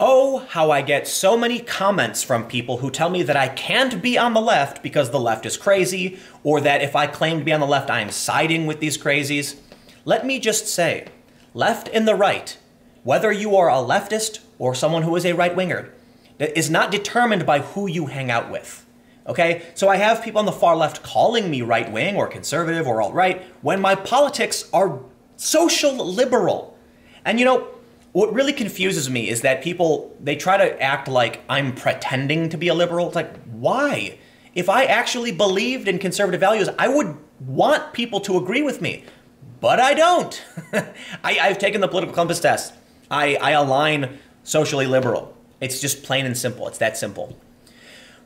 Oh, how I get so many comments from people who tell me that I can't be on the left because the left is crazy, or that if I claim to be on the left, I am siding with these crazies. Let me just say, left and the right, whether you are a leftist or someone who is a right-winger, is not determined by who you hang out with. Okay? So I have people on the far left calling me right-wing or conservative or alt-right when my politics are social liberal. And you know, what really confuses me is that people, they try to act like I'm pretending to be a liberal. It's like, why? If I actually believed in conservative values, I would want people to agree with me. But I don't. I've taken the political compass test. I align socially liberal. It's just plain and simple. It's that simple.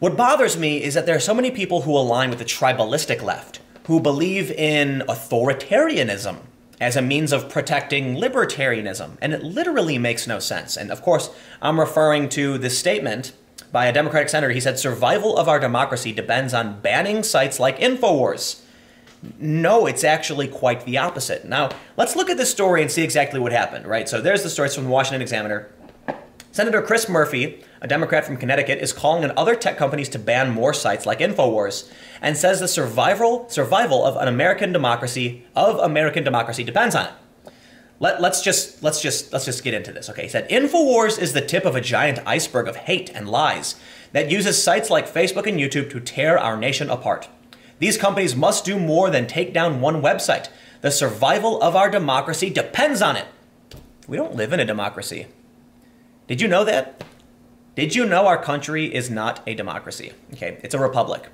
What bothers me is that there are so many people who align with the tribalistic left, who believe in authoritarianism as a means of protecting libertarianism, and it literally makes no sense. And of course, I'm referring to this statement by a Democratic senator. He said, survival of our democracy depends on banning sites like Infowars. No, it's actually quite the opposite. Now, let's look at this story and see exactly what happened, right? So there's the story. It's from the Washington Examiner. Senator Chris Murphy, a Democrat from Connecticut, is calling on other tech companies to ban more sites like Infowars, and says the survival of American democracy depends on it. Let's just get into this. Okay, he said Infowars is the tip of a giant iceberg of hate and lies that uses sites like Facebook and YouTube to tear our nation apart. These companies must do more than take down one website. The survival of our democracy depends on it. We don't live in a democracy. Did you know that? Did you know our country is not a democracy? Okay, it's a republic.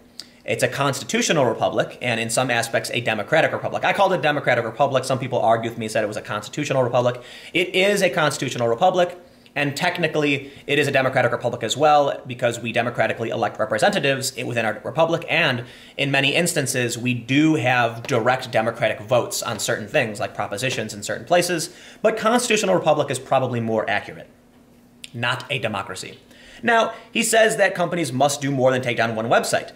It's a constitutional republic, and in some aspects, a democratic republic. I called it a democratic republic. Some people argued with me, said it was a constitutional republic. It is a constitutional republic, and technically, it is a democratic republic as well, because we democratically elect representatives within our republic, and in many instances, we do have direct democratic votes on certain things, like propositions in certain places, but constitutional republic is probably more accurate. Not a democracy. Now, he says that companies must do more than take down one website.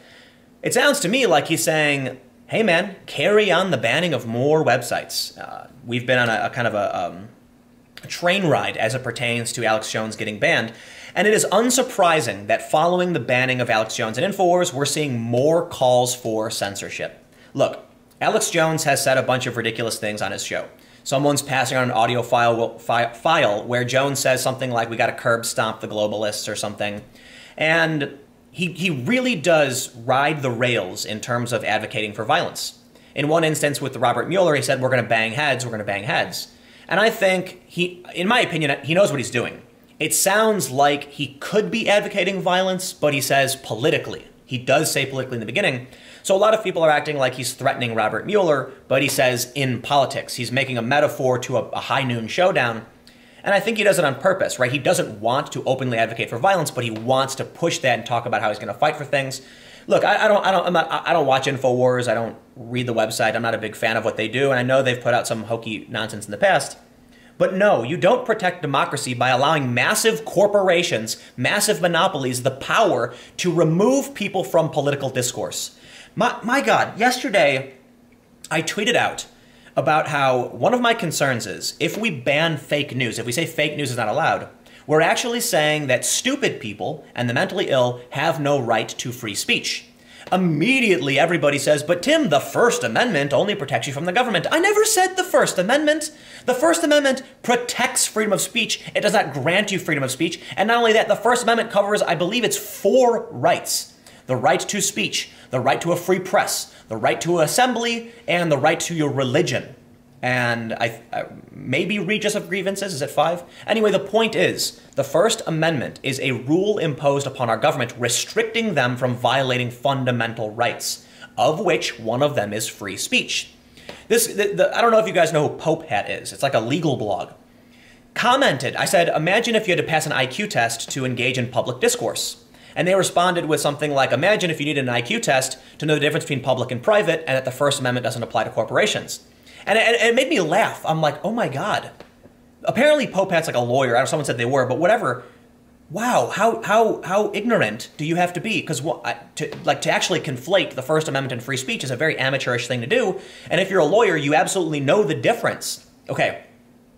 It sounds to me like he's saying, hey man, carry on the banning of more websites. We've been on a kind of a train ride as it pertains to Alex Jones getting banned, and it is unsurprising that following the banning of Alex Jones and Infowars, we're seeing more calls for censorship. Look, Alex Jones has said a bunch of ridiculous things on his show. Someone's passing on an audio file where Jones says something like, we got to curb stomp the globalists or something. And he really does ride the rails in terms of advocating for violence. In one instance with Robert Mueller, he said, we're going to bang heads, we're going to bang heads. And I think in my opinion, he knows what he's doing. It sounds like he could be advocating violence, but he says politically. He does say politically in the beginning. So a lot of people are acting like he's threatening Robert Mueller, but he says in politics. He's making a metaphor to a high noon showdown. And I think he does it on purpose, right? He doesn't want to openly advocate for violence, but he wants to push that and talk about how he's going to fight for things. Look, I don't watch Infowars. I don't read the website. I'm not a big fan of what they do. And I know they've put out some hokey nonsense in the past. But no, you don't protect democracy by allowing massive corporations, massive monopolies, the power to remove people from political discourse. My God, yesterday I tweeted out about how one of my concerns is if we ban fake news, if we say fake news is not allowed, we're actually saying that stupid people and the mentally ill have no right to free speech. Immediately everybody says, but Tim, the First Amendment only protects you from the government. I never said the First Amendment. The First Amendment protects freedom of speech. It does not grant you freedom of speech. And not only that, the First Amendment covers, I believe it's 4 rights. The right to speech, the right to a free press, the right to assembly, and the right to your religion. And maybe redress of grievances, is it 5? Anyway, the point is, the First Amendment is a rule imposed upon our government restricting them from violating fundamental rights, of which one of them is free speech. I don't know if you guys know who Pope Hat is. It's like a legal blog. Commented, I said, imagine if you had to pass an IQ test to engage in public discourse. And they responded with something like, imagine if you needed an IQ test to know the difference between public and private and that the First Amendment doesn't apply to corporations. And it made me laugh. I'm like, oh my God. Apparently Pope Hat's like a lawyer. I don't know, someone said they were, but whatever. Wow, how ignorant do you have to be? Because to actually conflate the First Amendment and free speech is a very amateurish thing to do. And if you're a lawyer, you absolutely know the difference. Okay,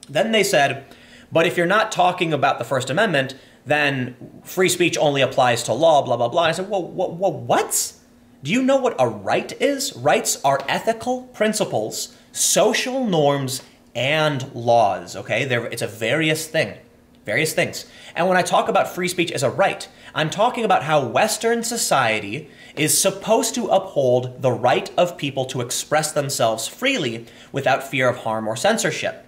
then they said, but if you're not talking about the First Amendment, then free speech only applies to law, blah, blah, blah. I said, well, what? Do you know what a right is? Rights are ethical principles, social norms, and laws, okay? It's a various things. And when I talk about free speech as a right, I'm talking about how Western society is supposed to uphold the right of people to express themselves freely without fear of harm or censorship.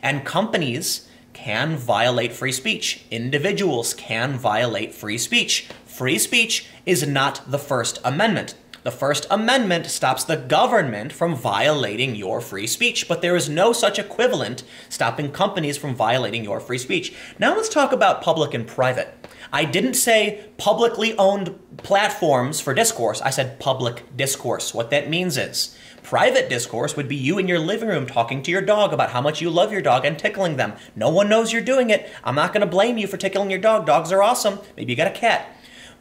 And companies can violate free speech. Individuals can violate free speech. Free speech is not the First Amendment. The First Amendment stops the government from violating your free speech, but there is no such equivalent stopping companies from violating your free speech. Now let's talk about public and private. I didn't say publicly owned platforms for discourse. I said public discourse. What that means is private discourse would be you in your living room talking to your dog about how much you love your dog and tickling them. No one knows you're doing it. I'm not going to blame you for tickling your dog. Dogs are awesome. Maybe you got a cat.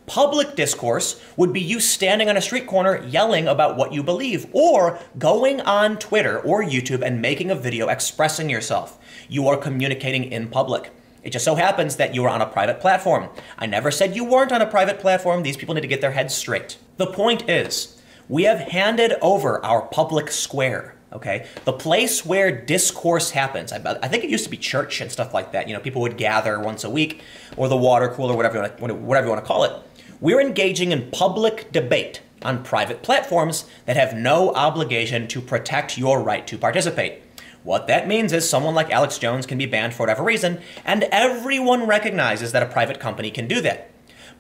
Public discourse would be you standing on a street corner yelling about what you believe, or going on Twitter or YouTube and making a video expressing yourself. You are communicating in public. It just so happens that you are on a private platform. I never said you weren't on a private platform. These people need to get their heads straight. The point is, we have handed over our public square, okay? The place where discourse happens. I think it used to be church and stuff like that. You know, people would gather once a week, or the water cooler, whatever you want to call it. We're engaging in public debate on private platforms that have no obligation to protect your right to participate. What that means is someone like Alex Jones can be banned for whatever reason, and everyone recognizes that a private company can do that.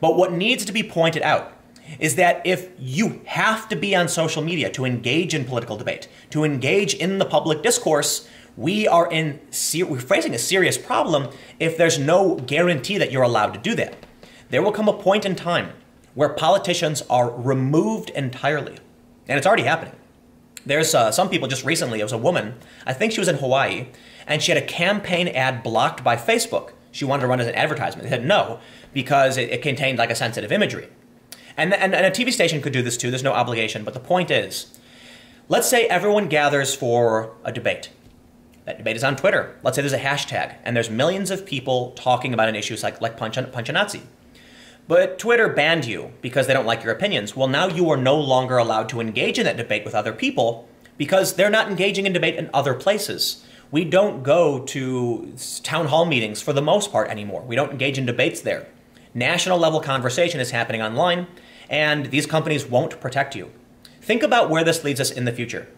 But what needs to be pointed out is that if you have to be on social media to engage in political debate, to engage in the public discourse, we're facing a serious problem if there's no guarantee that you're allowed to do that. There will come a point in time where politicians are removed entirely, and it's already happening. There's some people just recently, it was a woman, I think she was in Hawaii, and she had a campaign ad blocked by Facebook. She wanted to run as an advertisement. They said no, because it contained like a sensitive imagery. And a TV station could do this too, there's no obligation, but the point is, let's say everyone gathers for a debate. That debate is on Twitter. Let's say there's a hashtag, and there's millions of people talking about an issue like punch a Nazi. But Twitter banned you because they don't like your opinions. Well, now you are no longer allowed to engage in that debate with other people because they're not engaging in debate in other places. We don't go to town hall meetings for the most part anymore. We don't engage in debates there. National level conversation is happening online, and these companies won't protect you. Think about where this leads us in the future.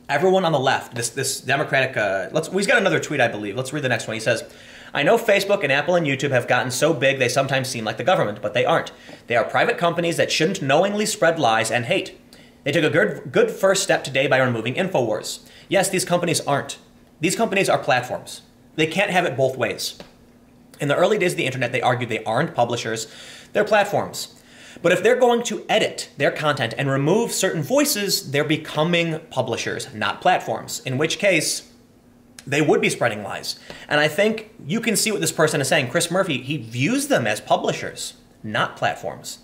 Everyone on the left, this Democratic, he's got another tweet, I believe. Let's read the next one. He says, I know Facebook and Apple and YouTube have gotten so big they sometimes seem like the government, but they aren't. They are private companies that shouldn't knowingly spread lies and hate. They took a good first step today by removing Infowars. Yes, these companies aren't. These companies are platforms. They can't have it both ways. In the early days of the internet, they argued they aren't publishers, they're platforms. But if they're going to edit their content and remove certain voices, they're becoming publishers, not platforms, in which case they would be spreading lies. And I think you can see what this person is saying. Chris Murphy, he views them as publishers, not platforms.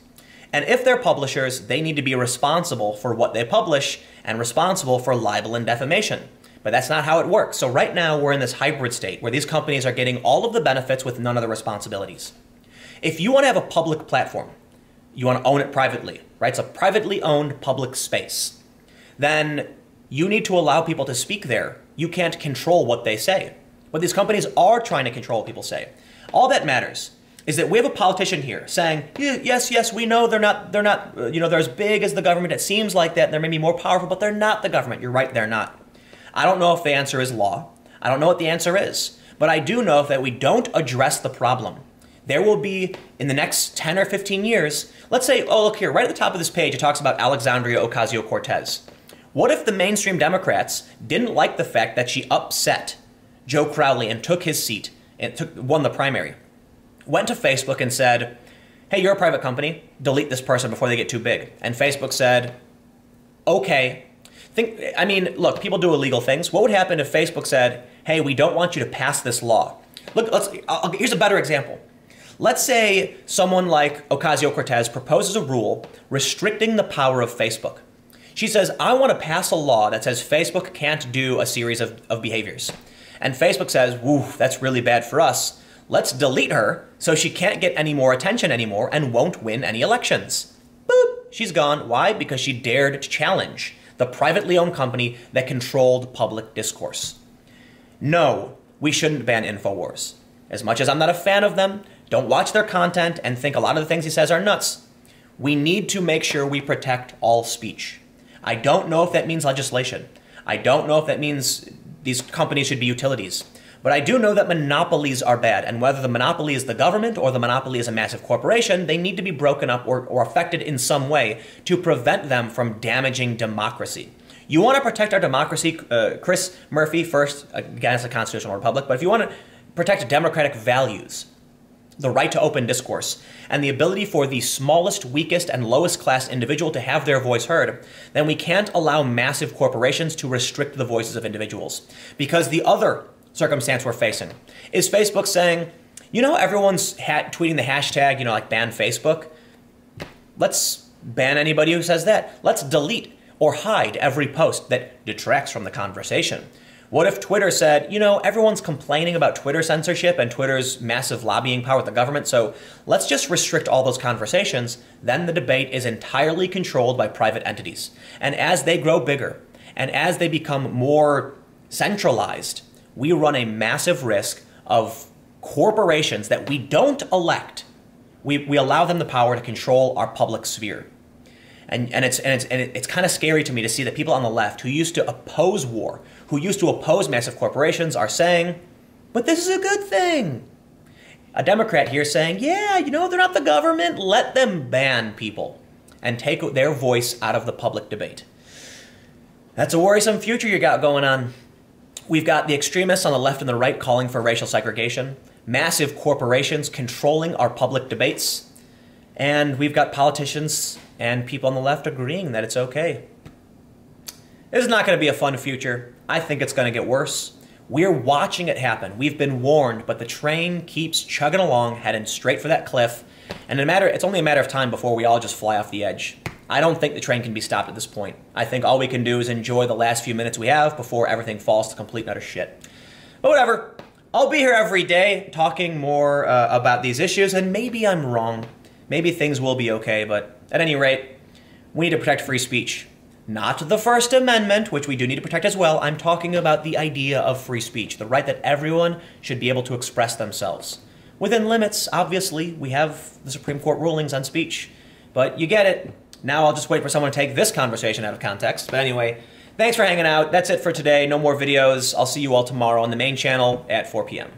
And if they're publishers, they need to be responsible for what they publish and responsible for libel and defamation. But that's not how it works. So right now we're in this hybrid state where these companies are getting all of the benefits with none of the responsibilities. If you want to have a public platform, you want to own it privately, right? It's a privately owned public space. Then you need to allow people to speak there. You can't control what they say. But these companies are trying to control what people say. All that matters is that we have a politician here saying, yes, we know they're not, they're as big as the government. It seems like that. They're maybe more powerful, but they're not the government. You're right, they're not. I don't know if the answer is law. I don't know what the answer is. But I do know that we don't address the problem, there will be, in the next 10 or 15 years, let's say, oh, look here, right at the top of this page, it talks about Alexandria Ocasio-Cortez. What if the mainstream Democrats didn't like the fact that she upset Joe Crowley and took his seat and won the primary? Went to Facebook and said, hey, you're a private company, delete this person before they get too big. And Facebook said, okay. Look, people do illegal things. What would happen if Facebook said, hey, we don't want you to pass this law? Look, here's a better example. Let's say someone like Ocasio-Cortez proposes a rule restricting the power of Facebook. She says, I want to pass a law that says Facebook can't do a series of behaviors. And Facebook says, woo, that's really bad for us. Let's delete her so she can't get any more attention anymore and won't win any elections. Boop, she's gone. Why? Because she dared to challenge the privately owned company that controlled public discourse. No, we shouldn't ban Infowars. As much as I'm not a fan of them, don't watch their content and think a lot of the things he says are nuts. We need to make sure we protect all speech. I don't know if that means legislation. I don't know if that means these companies should be utilities. But I do know that monopolies are bad, and whether the monopoly is the government or the monopoly is a massive corporation, they need to be broken up or affected in some way to prevent them from damaging democracy. You want to protect our democracy, Chris Murphy, first, against a constitutional republic, but if you want to protect democratic values, the right to open discourse, and the ability for the smallest, weakest, and lowest class individual to have their voice heard, then we can't allow massive corporations to restrict the voices of individuals. Because the other circumstance we're facing is Facebook saying, you know, everyone's tweeting the hashtag, like ban Facebook. Let's ban anybody who says that. Let's delete or hide every post that detracts from the conversation. What if Twitter said, everyone's complaining about Twitter censorship and Twitter's massive lobbying power with the government, so let's just restrict all those conversations. Then the debate is entirely controlled by private entities. And as they grow bigger and as they become more centralized, we run a massive risk of corporations that we don't elect. We allow them the power to control our public sphere. And it's kind of scary to me to see that people on the left who used to oppose war, who used to oppose massive corporations, are saying, but this is a good thing. A Democrat here saying, yeah, they're not the government. Let them ban people and take their voice out of the public debate. That's a worrisome future you got going on. We've got the extremists on the left and the right calling for racial segregation, massive corporations controlling our public debates, and we've got politicians and people on the left agreeing that it's okay. This is not going to be a fun future. I think it's going to get worse. We're watching it happen. We've been warned, but the train keeps chugging along, heading straight for that cliff, and it's only a matter of time before we all just fly off the edge. I don't think the train can be stopped at this point. I think all we can do is enjoy the last few minutes we have before everything falls to complete and utter shit. But whatever. I'll be here every day talking more about these issues, and maybe I'm wrong. Maybe things will be okay, but at any rate, we need to protect free speech. Not the First Amendment, which we do need to protect as well. I'm talking about the idea of free speech, the right that everyone should be able to express themselves. Within limits, obviously, we have the Supreme Court rulings on speech, but you get it. Now I'll just wait for someone to take this conversation out of context. But anyway, thanks for hanging out. That's it for today. No more videos. I'll see you all tomorrow on the main channel at 4 p.m.